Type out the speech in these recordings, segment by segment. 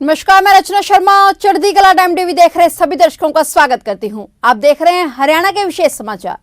नमस्कार, मैं रचना शर्मा चढ़ती कला टाइम टीवी देख रहे सभी दर्शकों का स्वागत करती हूं। आप देख रहे हैं हरियाणा के विशेष समाचार।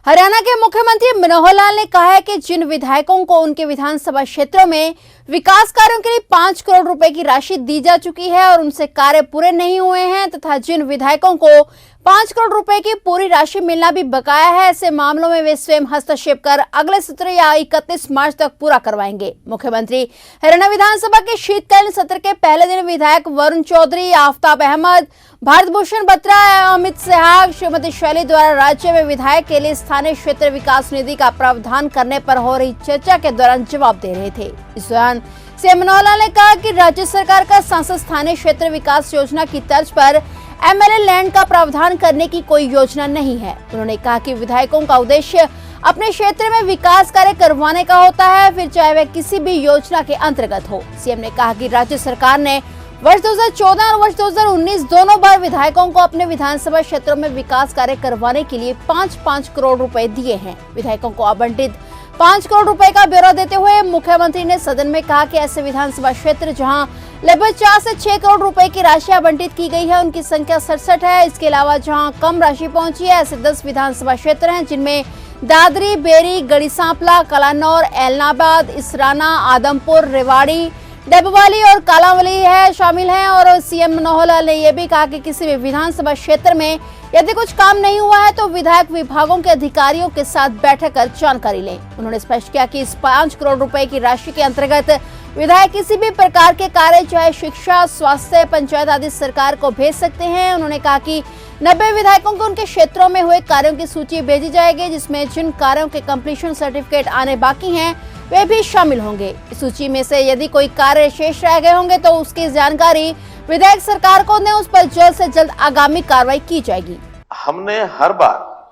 हरियाणा के मुख्यमंत्री मनोहर लाल ने कहा है कि जिन विधायकों को उनके विधानसभा क्षेत्रों में विकास कार्यों के लिए 5 करोड़ रुपए की राशि दी जा चुकी है और उनसे कार्य पूरे नहीं हुए हैं तथा जिन विधायकों को 5 करोड़ रुपए की पूरी राशि मिलना भी बकाया है, ऐसे मामलों में वे स्वयं हस्तक्षेप कर अगले सत्र या 31 मार्च तक पूरा करवाएंगे। मुख्यमंत्री हरियाणा विधानसभा के शीतकालीन सत्र के पहले दिन विधायक वरुण चौधरी, आफ्ताब अहमद, भारत भूषण बत्रा, अमित सहवाग, श्रीमती शैली द्वारा राज्य में विधायक के लिए स्थानीय क्षेत्र विकास निधि का प्रावधान करने पर हो रही चर्चा के दौरान जवाब दे रहे थे। इस दौरान सीएम मनोहर लाल ने कहा कि राज्य सरकार का सांसद स्थानीय क्षेत्र विकास योजना की तर्ज पर एमएलए लैंड का प्रावधान करने की कोई योजना नहीं है। उन्होंने कहा कि विधायकों का उद्देश्य अपने क्षेत्र में विकास कार्य करवाने का होता है, फिर चाहे वह किसी भी योजना के अंतर्गत हो। सीएम ने कहा कि राज्य सरकार ने वर्ष 2014 और वर्ष 2019 दोनों बार विधायकों को अपने विधानसभा क्षेत्रों में विकास कार्य करवाने के लिए 5-5 करोड़ रुपए दिए हैं। विधायकों को आवंटित 5 करोड़ रुपए का ब्यौरा देते हुए मुख्यमंत्री ने सदन में कहा कि ऐसे विधानसभा क्षेत्र जहां लगभग 4 से 6 करोड़ रुपए की राशि आवंटित की गई है, उनकी संख्या 67 है। इसके अलावा जहां कम राशि पहुंची है, ऐसे 10 विधानसभा क्षेत्र हैं जिनमें दादरी, बेरी, गढ़ी सांपला, कलानौर, एलनाबाद, इसराना, आदमपुर, रेवाड़ी, डबवाली और कालांवाली शामिल हैं। और सीएम मनोहर लाल ने यह भी कहा कि किसी भी विधानसभा क्षेत्र में यदि कुछ काम नहीं हुआ है तो विधायक विभागों के अधिकारियों के साथ बैठक कर जानकारी लें। उन्होंने स्पष्ट किया कि इस 5 करोड़ रुपए की राशि के अंतर्गत विधायक किसी भी प्रकार के कार्य, चाहे शिक्षा, स्वास्थ्य, पंचायत आदि सरकार को भेज सकते हैं। उन्होंने कहा कि 90 विधायकों को उनके क्षेत्रों में हुए कार्यों की सूची भेजी जाएगी, जिसमें जिन कार्यों के कंप्लीशन सर्टिफिकेट आने बाकी हैं वे भी शामिल होंगे। इस सूची में से यदि कोई कार्य शेष रह गए होंगे तो उसकी जानकारी विधायक सरकार को दें, उस पर जल्द से जल्द आगामी कार्रवाई की जाएगी। हमने हर बार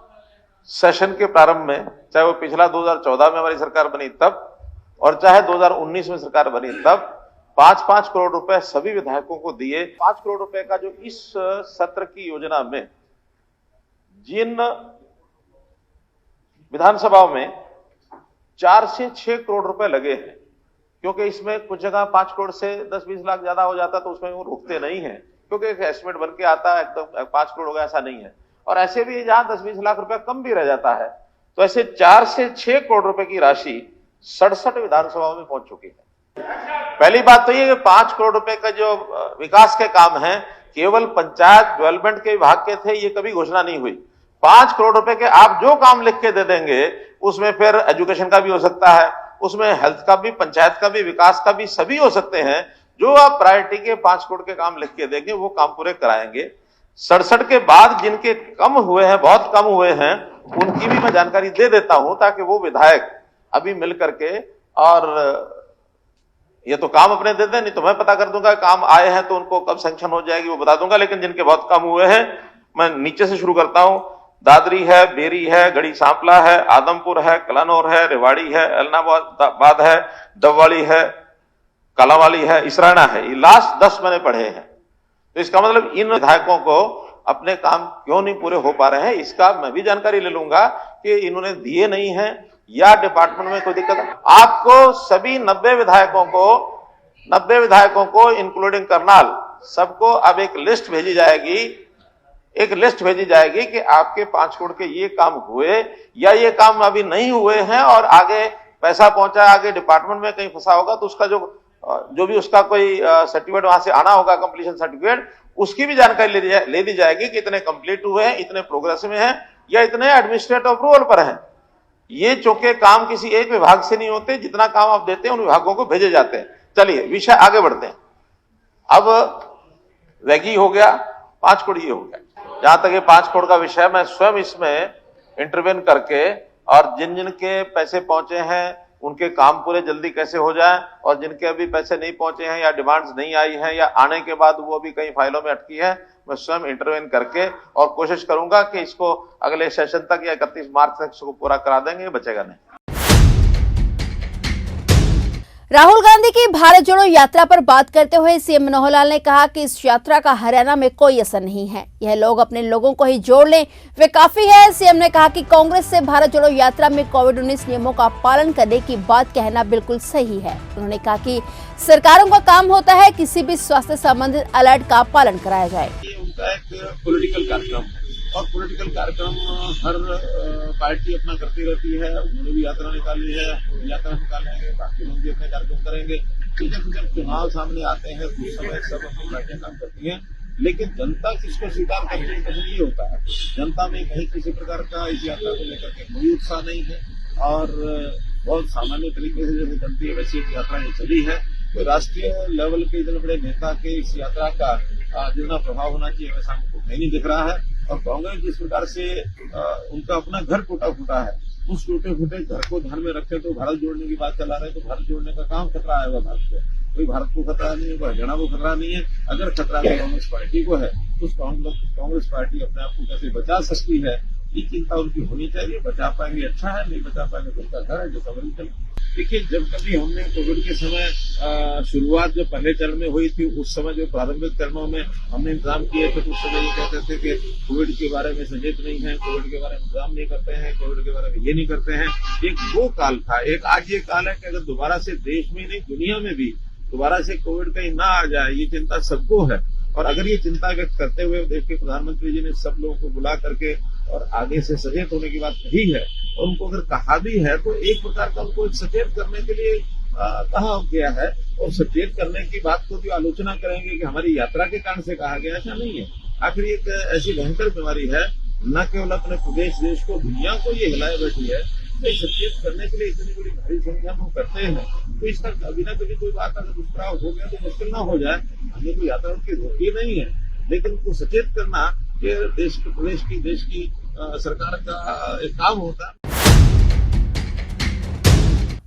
सेशन के प्रारंभ में, चाहे वो पिछला 2014 में हमारी सरकार बनी तब और चाहे 2019 में सरकार बनी तब, 5-5 करोड़ रुपए सभी विधायकों को दिए। 5 करोड़ रुपए का जो इस सत्र की योजना में जिन विधानसभाओं में 4 से 6 करोड़ रुपए लगे हैं, क्योंकि इसमें कुछ जगह 5 करोड़ से 10-20 लाख ज्यादा हो जाता तो उसमें वो रुकते नहीं है, क्योंकि एक एस्टिमेट बन के आता है एकदम 5 करोड़ होगा ऐसा नहीं है। और ऐसे भी जहां 10-20 लाख रुपए कम भी रह जाता है, तो ऐसे 4 से 6 करोड़ रुपए की राशि 67 विधानसभाओं में पहुंच चुकी है। पहली बात तो ये कि 5 करोड़ रुपए का जो विकास के काम है केवल पंचायत डेवलपमेंट के विभाग के थे, ये कभी घोषणा नहीं हुई। 5 करोड़ रुपए के आप जो काम लिख के दे देंगे उसमें फिर एजुकेशन का भी हो सकता है, उसमें हेल्थ का भी, पंचायत का भी, विकास का भी, सभी हो सकते हैं। जो आप प्रायोरिटी के 5 करोड़ के काम लिख के देंगे वो काम पूरे कराएंगे। 67 के बाद जिनके कम हुए हैं, बहुत कम हुए हैं, उनकी भी मैं जानकारी दे देता हूं ताकि वो विधायक अभी मिल करके, और ये तो काम अपने दे दें, नहीं तो मैं पता कर दूंगा काम आए हैं तो उनको कब सैंक्शन हो जाएगी वो बता दूंगा। लेकिन जिनके बहुत कम हुए हैं, मैं नीचे से शुरू करता हूं। दादरी है, बेरी है, गढ़ी सांपला है, आदमपुर है, कलानौर है, रेवाड़ी है, एलनाबाद है, डबवाली है, कालांवाली है, इसराना है। ये लास्ट 10 मैंने पढ़े हैं। तो इसका मतलब इन विधायकों को अपने काम क्यों नहीं पूरे हो पा रहे हैं, इसका मैं भी जानकारी ले लूंगा कि इन्होंने दिए नहीं है या डिपार्टमेंट में कोई दिक्कत है। आपको सभी 90 विधायकों को इंक्लूडिंग करनाल, सबको अब एक लिस्ट भेजी जाएगी कि आपके 5 करोड़ के ये काम हुए या ये काम अभी नहीं हुए हैं और आगे पैसा पहुंचा, आगे डिपार्टमेंट में कहीं फंसा होगा तो उसका जो भी उसका कोई सर्टिफिकेट वहां से आना होगा, कंप्लीशन सर्टिफिकेट, उसकी भी जानकारी ले दी जाएगी कि इतने कंप्लीट हुए हैं, इतने प्रोग्रेस में हैं या इतने एडमिनिस्ट्रेटिव अप्रूवल पर हैं। ये चूंकि काम किसी एक विभाग से नहीं होते, जितना काम आप देते हैं उन विभागों को भेजे जाते हैं। चलिए विषय आगे बढ़ते हैं। अब वैगी हो गया, 5 करोड़ ये हो गया। जहां तक ये 5 करोड़ का विषय, मैं स्वयं इसमें इंटरवेन करके और जिन जिन के पैसे पहुंचे हैं उनके काम पूरे जल्दी कैसे हो जाए, और जिनके अभी पैसे नहीं पहुंचे हैं या डिमांड्स नहीं आई हैं या आने के बाद वो अभी कई फाइलों में अटकी है, मैं स्वयं इंटरवेन करके और कोशिश करूंगा कि इसको अगले सेशन तक या 31 मार्च तक इसको पूरा करा देंगे, बचेगा नहीं। राहुल गांधी की भारत जोड़ो यात्रा पर बात करते हुए सीएम मनोहर लाल ने कहा कि इस यात्रा का हरियाणा में कोई असर नहीं है, यह लोग अपने लोगों को ही जोड़ लें वे काफी है। सीएम ने कहा कि कांग्रेस से भारत जोड़ो यात्रा में कोविड-19 नियमों का पालन करने की बात कहना बिल्कुल सही है। उन्होंने कहा कि सरकारों का काम होता है किसी भी स्वास्थ्य संबंधित अलर्ट का पालन कराया जाए। ये उनका एक पॉलिटिकल कार्यक्रम और पॉलिटिकल कार्यक्रम हर पार्टी अपना करती रहती है। उन्होंने भी यात्रा निकाली है, यात्रा निकालेंगे, बाकी लोग भी अपने कार्यक्रम करेंगे। तो जब चुनाव सामने आते हैं तो उस समय सब अपनी पार्टियां काम करती हैं, लेकिन जनता किसको स्वीकार करती है कहीं ये होता है। जनता में कहीं किसी प्रकार का इस यात्रा को लेकर के कोई उत्साह नहीं है और बहुत सामान्य तरीके से जैसे चलती है वैसी एक यात्रा ये चली है। तो राष्ट्रीय लेवल के इतने बड़े नेता के इस यात्रा का जितना प्रभाव होना चाहिए वैसा हमको कहीं नहीं दिख रहा है। और कांग्रेस जिस प्रकार से उनका अपना घर टूटा फूटा है, उस टूटे फूटे घर को ध्यान में रखे तो भारत जोड़ने की बात चला रहे हैं। तो भारत जोड़ने का काम खतरा है भारत को, कोई भारत को खतरा नहीं है, कोई हरियाणा को खतरा नहीं है। अगर खतरा कांग्रेस पार्टी को है तो कांग्रेस पार्टी अपने आप को कैसे बचा सकती है, ये चिंता उनकी होनी चाहिए। बचा पाएंगे अच्छा है, नहीं बचा पाएंगे तो उनका घर है जो समझ चले। देखिए, जब कभी हमने कोविड के समय शुरुआत जो पहले चरण में हुई थी, उस समय जो प्रारंभिक चरणों में हमने इंतजाम किए थे तो उस समय ये कहते थे कि कोविड के बारे में सचेत नहीं है, कोविड के बारे में इंतजाम नहीं करते हैं, कोविड के बारे में ये नहीं करते हैं। एक वो काल था, एक आज ये काल है कि अगर दोबारा से देश में नहीं दुनिया में भी दोबारा से कोविड कहीं ना आ जाए, ये चिंता सबको है। और अगर ये चिंता व्यक्त करते हुए देश के प्रधानमंत्री जी ने सब लोगों को बुला करके और आगे से सचेत होने की बात कही है और उनको अगर कहा भी है तो एक प्रकार का उनको सचेत करने के लिए कहा गया है। और सचेत करने की बात को भी आलोचना करेंगे कि हमारी यात्रा के कारण से कहा गया, ऐसा नहीं है। आखिर एक ऐसी भयंकर बीमारी है, न केवल अपने प्रदेश देश को दुनिया को ये हिलाए बैठी है। तो सचेत करने के लिए इतनी बड़ी भारी संख्या में करते हैं तो इसका कभी ना कभी कोई बात अगर दुष्प्रभाव हो गया तो मुश्किल ना हो जाए। हमने कोई यात्रा उनकी रोकी नहीं है, लेकिन उनको सचेत करना ये देश के प्रदेश की सरकार का एक काम होता है।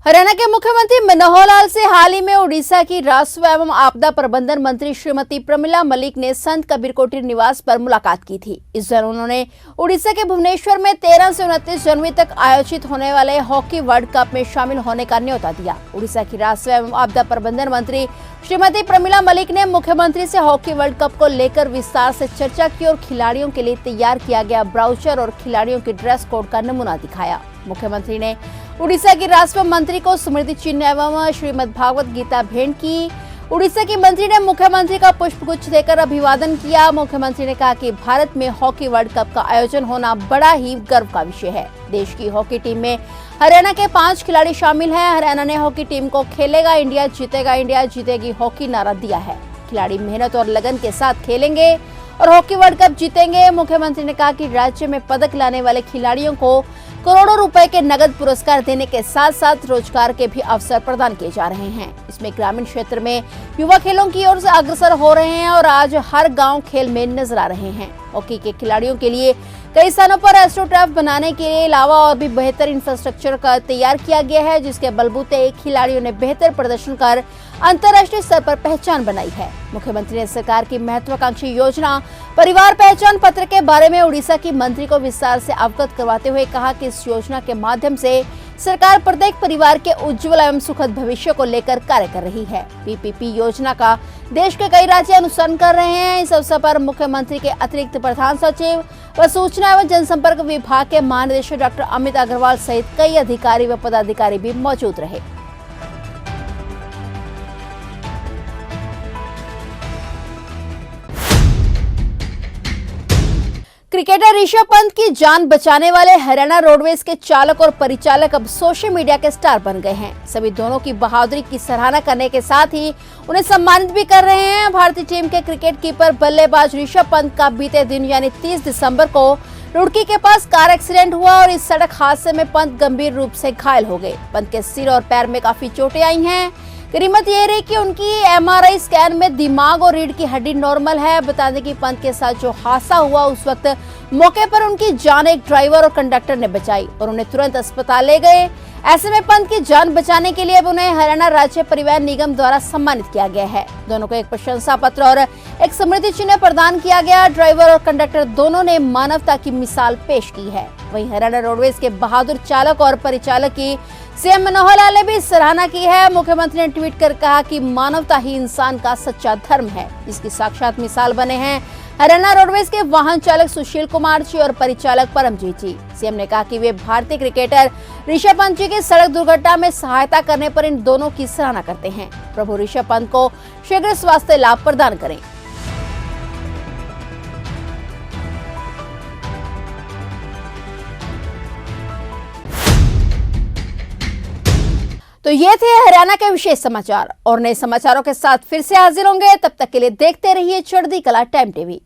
हरियाणा के मुख्यमंत्री मनोहर लाल से हाल ही में उड़ीसा की राजस्व एवं आपदा प्रबंधन मंत्री श्रीमती प्रमिला मलिक ने संत कबीर कोठी निवास पर मुलाकात की थी। इस दौरान उन्होंने उड़ीसा के भुवनेश्वर में 13 से 29 जनवरी तक आयोजित होने वाले हॉकी वर्ल्ड कप में शामिल होने का न्योता दिया। उड़ीसा की राजस्व एवं आपदा प्रबंधन मंत्री श्रीमती प्रमिला मलिक ने मुख्यमंत्री से हॉकी वर्ल्ड कप को लेकर विस्तार से चर्चा की और खिलाड़ियों के लिए तैयार किया गया ब्राउचर और खिलाड़ियों के ड्रेस कोड का नमूना दिखाया। मुख्यमंत्री ने उड़ीसा की राजस्व मंत्री को स्मृति चिन्ह एवं श्रीमद् भागवत गीता भेंट की। उड़ीसा की मंत्री ने मुख्यमंत्री का पुष्पगुच्छ देकर अभिवादन किया। मुख्यमंत्री ने कहा कि भारत में हॉकी वर्ल्ड कप का आयोजन होना बड़ा ही गर्व का विषय है। देश की हॉकी टीम में हरियाणा के 5 खिलाड़ी शामिल हैं। हरियाणा ने हॉकी टीम को खेलेगा इंडिया जीतेगा, इंडिया जीतेगी हॉकी नारा दिया है। खिलाड़ी मेहनत और लगन के साथ खेलेंगे और हॉकी वर्ल्ड कप जीतेंगे। मुख्यमंत्री ने कहा कि राज्य में पदक लाने वाले खिलाड़ियों को करोड़ों रुपए के नगद पुरस्कार देने के साथ साथ रोजगार के भी अवसर प्रदान किए जा रहे हैं। इसमें ग्रामीण क्षेत्र में युवा खेलों की ओर से अग्रसर हो रहे हैं और आज हर गांव खेल में नजर आ रहे हैं। हॉकी के खिलाड़ियों के लिए कई स्थानों पर एस्ट्रोटर्फ बनाने के अलावा और भी बेहतर इंफ्रास्ट्रक्चर का तैयार किया गया है, जिसके बलबूते खिलाड़ियों ने बेहतर प्रदर्शन कर अंतर्राष्ट्रीय स्तर पर पहचान बनाई है। मुख्यमंत्री ने सरकार की महत्वाकांक्षी योजना परिवार पहचान पत्र के बारे में उड़ीसा की मंत्री को विस्तार से अवगत करवाते हुए कहा कि इस योजना के माध्यम से सरकार प्रत्येक परिवार के उज्जवल एवं सुखद भविष्य को लेकर कार्य कर रही है। पीपीपी योजना का देश के कई राज्य अनुसरण कर रहे हैं। इस अवसर पर मुख्यमंत्री के अतिरिक्त प्रधान सचिव व सूचना एवं जनसंपर्क विभाग के महानिदेशक डॉक्टर अमित अग्रवाल सहित कई अधिकारी व पदाधिकारी भी मौजूद रहे। क्रिकेटर ऋषभ पंत की जान बचाने वाले हरियाणा रोडवेज के चालक और परिचालक अब सोशल मीडिया के स्टार बन गए हैं। सभी दोनों की बहादुरी की सराहना करने के साथ ही उन्हें सम्मानित भी कर रहे हैं। भारतीय टीम के क्रिकेट कीपर बल्लेबाज ऋषभ पंत का बीते दिन यानी 30 दिसंबर को रुड़की के पास कार एक्सीडेंट हुआ और इस सड़क हादसे में पंत गंभीर रूप से घायल हो गए। पंत के सिर और पैर में काफी चोटें आई हैं। कीमत ये रही कि उनकी एमआरआई स्कैन में दिमाग और रीढ़ की हड्डी नॉर्मल है। बता दें कि पंत के साथ जो हादसा हुआ उस वक्त मौके पर उनकी जान एक ड्राइवर और कंडक्टर ने बचाई और उन्हें तुरंत अस्पताल ले गए। ऐसे में पंत की जान बचाने के लिए अब उन्हें हरियाणा राज्य परिवहन निगम द्वारा सम्मानित किया गया है। दोनों को एक प्रशंसा पत्र और एक स्मृति चिन्ह प्रदान किया गया। ड्राइवर और कंडक्टर दोनों ने मानवता की मिसाल पेश की है। वहीं हरियाणा रोडवेज के बहादुर चालक और परिचालक की सीएम मनोहर लाल ने भी सराहना की है। मुख्यमंत्री ने ट्वीट कर कहा कि मानवता ही इंसान का सच्चा धर्म है, जिसकी साक्षात मिसाल बने हैं हरियाणा रोडवेज के वाहन चालक सुशील कुमार जी और परिचालक परमजीत जी। सीएम ने कहा कि वे भारतीय क्रिकेटर ऋषभ पंत जी की सड़क दुर्घटना में सहायता करने पर इन दोनों की सराहना करते हैं। प्रभु ऋषभ पंत को शीघ्र स्वास्थ्य लाभ प्रदान करें। तो ये थे हरियाणा के विशेष समाचार और नए समाचारों के साथ फिर से हाजिर होंगे। तब तक के लिए देखते रहिए चढ़ती कला टाइम टीवी।